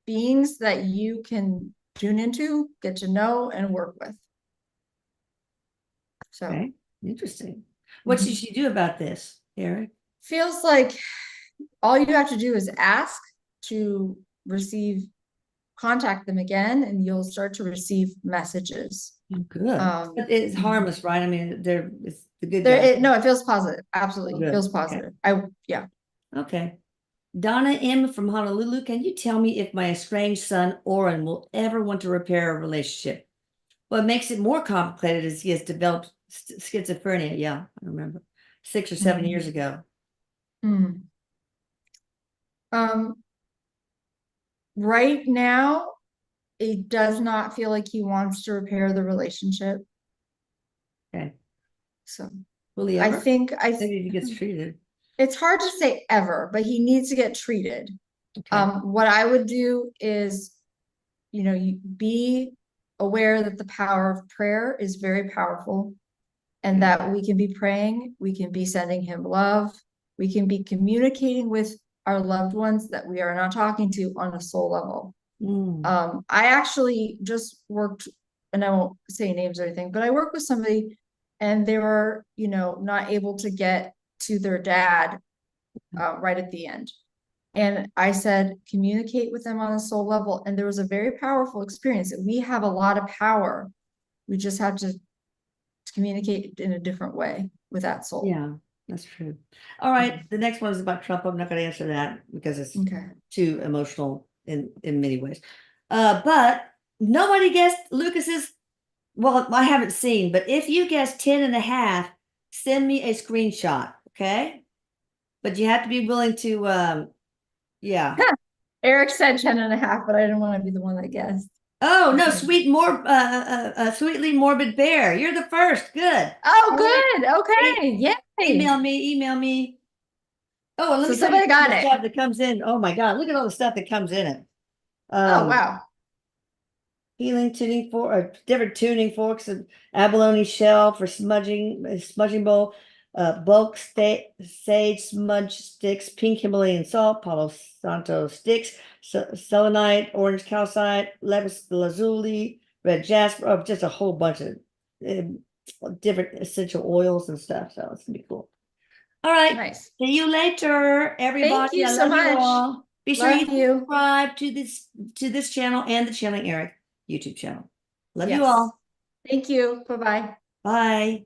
beings that you can tune into, get to know, and work with. So okay. Interesting. What should she do about this, Eric? Feels like all you have to do is ask to contact them again, and you'll start to receive messages. Good. But it's harmless, right? I mean, it's the good guys. No, it feels positive. Absolutely. It feels positive. Okay. Yeah. Okay. Donna M. from Honolulu, can you tell me if my estranged son, Oren, will ever want to repair a relationship? What makes it more complicated is he has developed schizophrenia. Yeah, I remember 6 or 7 years ago. Right now, it does not feel like he wants to repair the relationship. Okay. So will he ever? I think maybe he gets treated. It's hard to say ever, but he needs to get treated. Okay. What I would do is, you be aware that the power of prayer is very powerful, and that we can be praying, we can be sending him love, we can be communicating with our loved ones that we are not talking to on a soul level. I actually just worked, and I won't say names or anything, but I worked with somebody and they were, not able to get to their dad right at the end. And I said, communicate with them on a soul level. And there was a very powerful experience. We have a lot of power. We just have to communicate in a different way with that soul. Yeah, that's true. All right. The next one is about Trump. I'm not going to answer that because it's too emotional in many ways. But nobody guessed Lucas's. Well, I haven't seen, but if you guessed 10.5, send me a screenshot. Okay. But you have to be willing to, yeah. Eric said 10.5, but I didn't want to be the one that guessed. Oh, no, sweetly morbid bear. You're the first. Good. Oh, good. Okay. Yeah. Email me. Oh, and let me somebody got it. Stuff that comes in. Oh my God. Look at all the stuff that comes in it. Oh, wow. Healing tuning fork, different tuning forks, and abalone shell for smudging bowl, bulk sage smudge sticks, pink Himalayan salt, Palo Santo sticks, selenite, orange calcite, lapis lazuli, red jasper, just a whole bunch of different essential oils and stuff. So it's gonna be cool. All right. Nice. See you later, everybody. Thank you so much. You all. Be sure you subscribe to this channel and the Channeling Eric YouTube channel. Love you all. Thank you. Bye-bye. Bye.